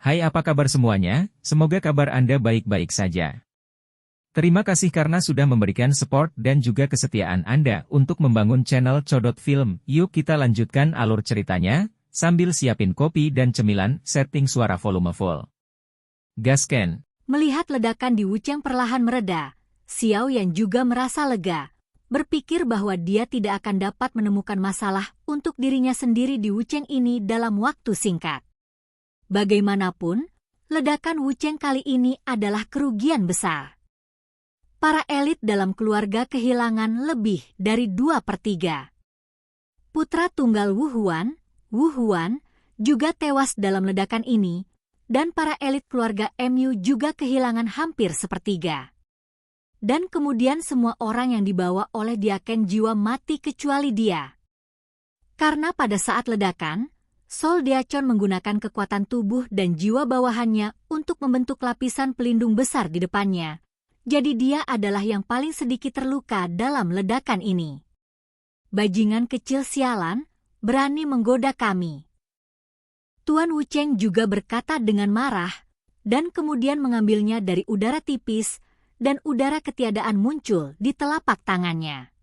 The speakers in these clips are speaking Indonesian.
Hai, apa kabar semuanya? Semoga kabar Anda baik-baik saja. Terima kasih karena sudah memberikan support dan juga kesetiaan Anda untuk membangun channel Codot Film. Yuk kita lanjutkan alur ceritanya, sambil siapin kopi dan cemilan, setting suara volume full. Gasken. Melihat ledakan di Wucheng perlahan mereda, Xiao Yan juga merasa lega, berpikir bahwa dia tidak akan dapat menemukan masalah untuk dirinya sendiri di Wucheng ini dalam waktu singkat. Bagaimanapun, ledakan Wucheng kali ini adalah kerugian besar. Para elit dalam keluarga kehilangan lebih dari 2/3. Putra tunggal Wu Huan, juga tewas dalam ledakan ini, dan para elit keluarga MU juga kehilangan hampir sepertiga. Dan kemudian semua orang yang dibawa oleh Diaken Jiwa mati kecuali dia. Karena pada saat ledakan, Sol Deachon menggunakan kekuatan tubuh dan jiwa bawahannya untuk membentuk lapisan pelindung besar di depannya. Jadi dia adalah yang paling sedikit terluka dalam ledakan ini. Bajingan kecil sialan, berani menggoda kami. Tuan Wucheng juga berkata dengan marah, dan kemudian mengambilnya dari udara tipis, dan udara ketiadaan muncul di telapak tangannya.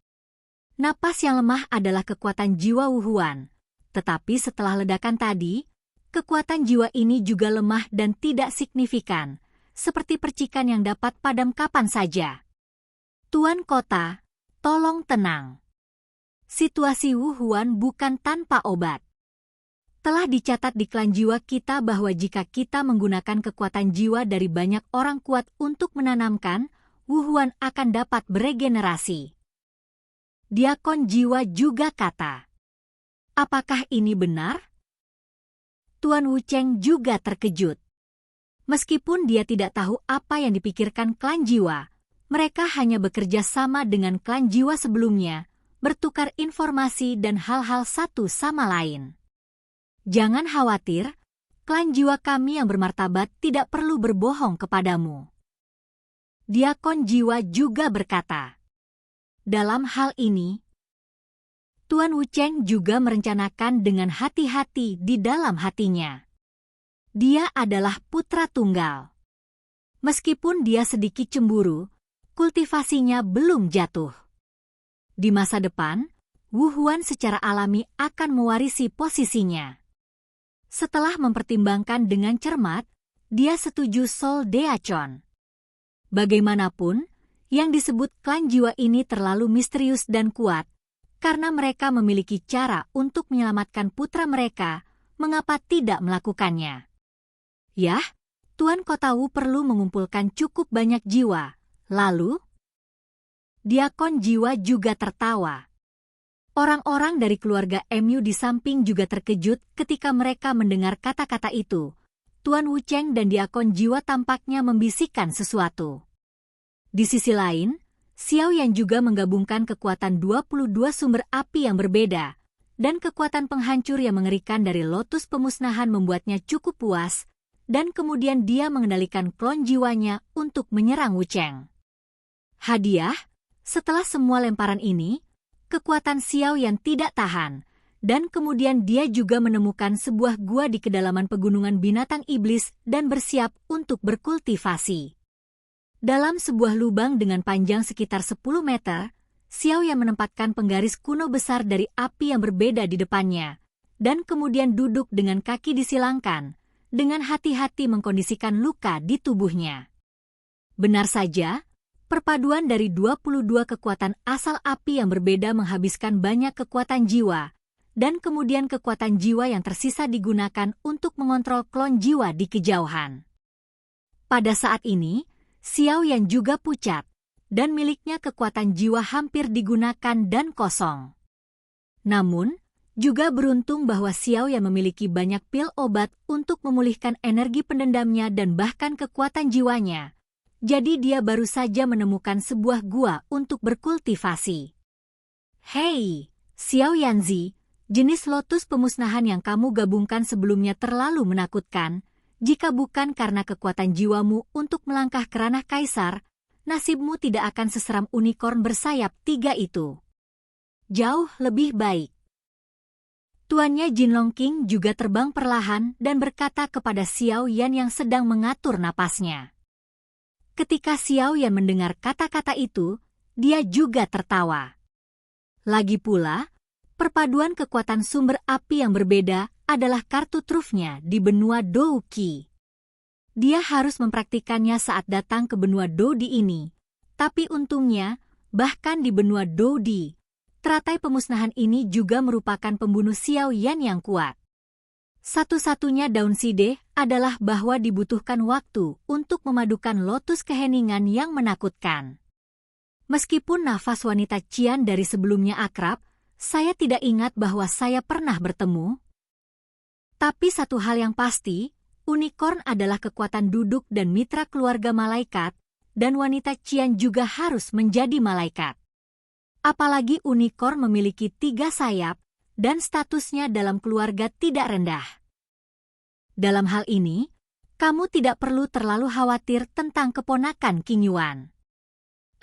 Napas yang lemah adalah kekuatan jiwa Wu Huan. Tetapi setelah ledakan tadi, kekuatan jiwa ini juga lemah dan tidak signifikan, seperti percikan yang dapat padam kapan saja. Tuan Kota, tolong tenang. Situasi Wu Huan bukan tanpa obat. Telah dicatat di klan jiwa kita bahwa jika kita menggunakan kekuatan jiwa dari banyak orang kuat untuk menanamkan, Wu Huan akan dapat beregenerasi. Diakon jiwa juga kata. Apakah ini benar? Tuan Wucheng juga terkejut. Meskipun dia tidak tahu apa yang dipikirkan klan jiwa, mereka hanya bekerja sama dengan klan jiwa sebelumnya, bertukar informasi dan hal-hal satu sama lain. Jangan khawatir, klan jiwa kami yang bermartabat tidak perlu berbohong kepadamu. Diakon jiwa juga berkata. Dalam hal ini, Tuan Wucheng juga merencanakan dengan hati-hati di dalam hatinya. Dia adalah putra tunggal. Meskipun dia sedikit cemburu, kultivasinya belum jatuh. Di masa depan, Wu Huan secara alami akan mewarisi posisinya. Setelah mempertimbangkan dengan cermat, dia setuju Sol Deachon. Bagaimanapun, yang disebut klan jiwa ini terlalu misterius dan kuat, karena mereka memiliki cara untuk menyelamatkan putra mereka, mengapa tidak melakukannya? Yah, Tuan Kota Wu perlu mengumpulkan cukup banyak jiwa. Lalu, Diakon jiwa juga tertawa. Orang-orang dari keluarga MU di samping juga terkejut ketika mereka mendengar kata-kata itu. Tuan Wucheng dan Diakon jiwa tampaknya membisikkan sesuatu. Di sisi lain, Xiao Yan juga menggabungkan kekuatan 22 sumber api yang berbeda, dan kekuatan penghancur yang mengerikan dari lotus pemusnahan membuatnya cukup puas, dan kemudian dia mengendalikan klon jiwanya untuk menyerang Wucheng. Hadiah, setelah semua lemparan ini, kekuatan Xiao Yan tidak tahan, dan kemudian dia juga menemukan sebuah gua di kedalaman pegunungan binatang iblis dan bersiap untuk berkultivasi. Dalam sebuah lubang dengan panjang sekitar 10 meter, Xiao Yan menempatkan penggaris kuno besar dari api yang berbeda di depannya, dan kemudian duduk dengan kaki disilangkan, dengan hati-hati mengkondisikan luka di tubuhnya. Benar saja, perpaduan dari 22 kekuatan asal api yang berbeda menghabiskan banyak kekuatan jiwa, dan kemudian kekuatan jiwa yang tersisa digunakan untuk mengontrol klon jiwa di kejauhan. Pada saat ini, Xiao Yan juga pucat, dan miliknya kekuatan jiwa hampir digunakan dan kosong. Namun, juga beruntung bahwa Xiao Yan memiliki banyak pil obat untuk memulihkan energi pendendamnya dan bahkan kekuatan jiwanya. Jadi dia baru saja menemukan sebuah gua untuk berkultivasi. Hei, Xiao Yanzi, jenis lotus pemusnahan yang kamu gabungkan sebelumnya terlalu menakutkan. Jika bukan karena kekuatan jiwamu untuk melangkah ke ranah kaisar, nasibmu tidak akan seseram unicorn bersayap 3 itu. Jauh lebih baik. Tuannya Jinlong King juga terbang perlahan dan berkata kepada Xiao Yan yang sedang mengatur napasnya. Ketika Xiao Yan mendengar kata-kata itu, dia juga tertawa. Lagi pula, perpaduan kekuatan sumber api yang berbeda adalah kartu trufnya di benua Douqi. Dia harus mempraktikannya saat datang ke benua Dodi ini. Tapi untungnya, bahkan di benua Dodi, teratai pemusnahan ini juga merupakan pembunuh Xiao Yan yang kuat. Satu-satunya daun side adalah bahwa dibutuhkan waktu untuk memadukan lotus keheningan yang menakutkan. Meskipun nafas wanita Qian dari sebelumnya akrab, saya tidak ingat bahwa saya pernah bertemu. Tapi satu hal yang pasti, unicorn adalah kekuatan duduk dan mitra keluarga malaikat, dan wanita Qian juga harus menjadi malaikat. Apalagi unicorn memiliki 3 sayap, dan statusnya dalam keluarga tidak rendah. Dalam hal ini, kamu tidak perlu terlalu khawatir tentang keponakan King Yuan.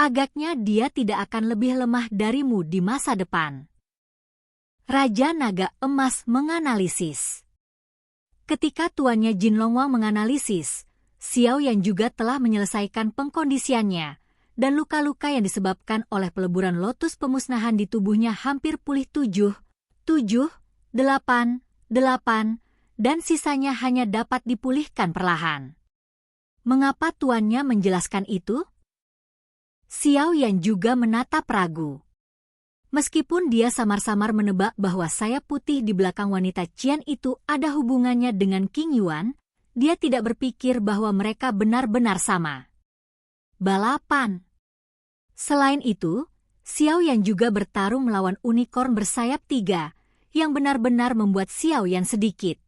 Agaknya dia tidak akan lebih lemah darimu di masa depan. Raja Naga Emas menganalisis. Ketika tuannya Jinlong Wang menganalisis, Xiao Yan juga telah menyelesaikan pengkondisiannya, dan luka-luka yang disebabkan oleh peleburan lotus pemusnahan di tubuhnya hampir pulih 7, 8, dan sisanya hanya dapat dipulihkan perlahan. Mengapa tuannya menjelaskan itu? Xiao Yan juga menatap ragu. Meskipun dia samar-samar menebak bahwa sayap putih di belakang wanita Qian itu ada hubungannya dengan King Yuan, dia tidak berpikir bahwa mereka benar-benar sama. Balapan. Selain itu, Xiao Yan juga bertarung melawan unicorn bersayap 3, yang benar-benar membuat Xiao Yan sedikit.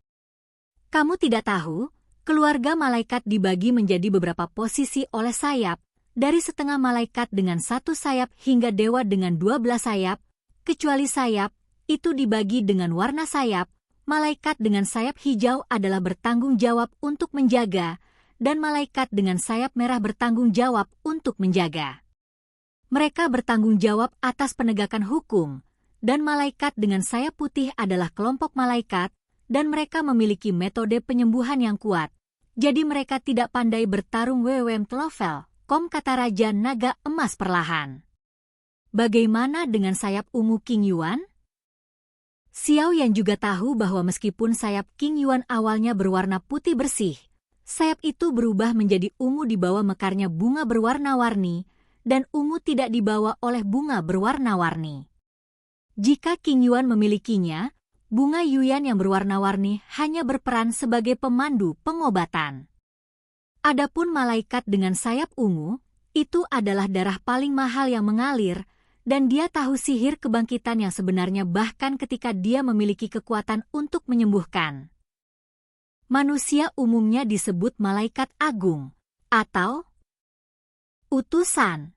Kamu tidak tahu, keluarga malaikat dibagi menjadi beberapa posisi oleh sayap, dari setengah malaikat dengan 1 sayap hingga dewa dengan 12 sayap, kecuali sayap, itu dibagi dengan warna sayap, malaikat dengan sayap hijau adalah bertanggung jawab untuk menjaga, dan malaikat dengan sayap merah bertanggung jawab untuk menjaga. Mereka bertanggung jawab atas penegakan hukum, dan malaikat dengan sayap putih adalah kelompok malaikat, dan mereka memiliki metode penyembuhan yang kuat, jadi mereka tidak pandai bertarung WWM Tlofel. Kata Raja Naga Emas perlahan. Bagaimana dengan sayap ungu King Yuan? Xiao Yan juga tahu bahwa meskipun sayap King Yuan awalnya berwarna putih bersih, sayap itu berubah menjadi ungu di bawah mekarnya bunga berwarna-warni, dan ungu tidak dibawa oleh bunga berwarna-warni. Jika King Yuan memilikinya, bunga Yuyan yang berwarna-warni hanya berperan sebagai pemandu pengobatan. Adapun malaikat dengan sayap ungu, itu adalah darah paling mahal yang mengalir, dan dia tahu sihir kebangkitan yang sebenarnya bahkan ketika dia memiliki kekuatan untuk menyembuhkan. Manusia umumnya disebut malaikat agung, atau utusan.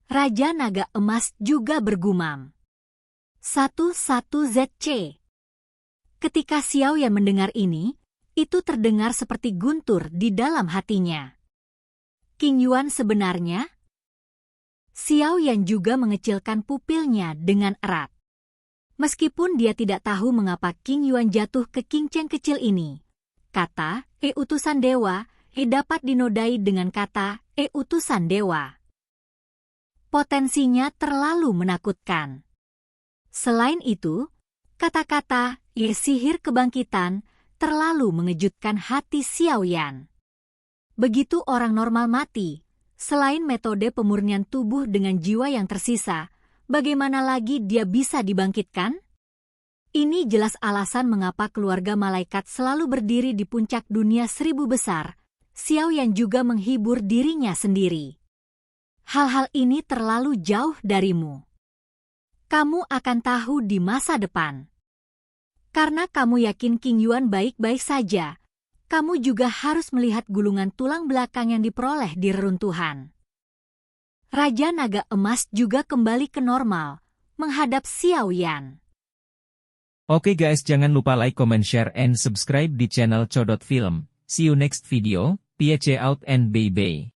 Raja Naga Emas juga bergumam. 11ZC. Ketika Xiao Yan mendengar ini, itu terdengar seperti guntur di dalam hatinya. King Yuan sebenarnya? Xiao Yan juga mengecilkan pupilnya dengan erat. Meskipun dia tidak tahu mengapa King Yuan jatuh ke King Cheng kecil ini. Kata, utusan dewa, dapat dinodai dengan kata, utusan dewa. Potensinya terlalu menakutkan. Selain itu, kata-kata, sihir kebangkitan, terlalu mengejutkan hati Xiao Yan. Begitu orang normal mati, selain metode pemurnian tubuh dengan jiwa yang tersisa, bagaimana lagi dia bisa dibangkitkan? Ini jelas alasan mengapa keluarga malaikat selalu berdiri di puncak dunia 1000 besar. Xiao Yan juga menghibur dirinya sendiri. Hal-hal ini terlalu jauh darimu. Kamu akan tahu di masa depan. Karena kamu yakin King Yuan baik-baik saja, kamu juga harus melihat gulungan tulang belakang yang diperoleh di reruntuhan. Raja Naga Emas juga kembali ke normal, menghadap Xiao Yan. Oke guys, jangan lupa like, comment, share, and subscribe di channel Codot Film. See you next video, peace out and bye-bye.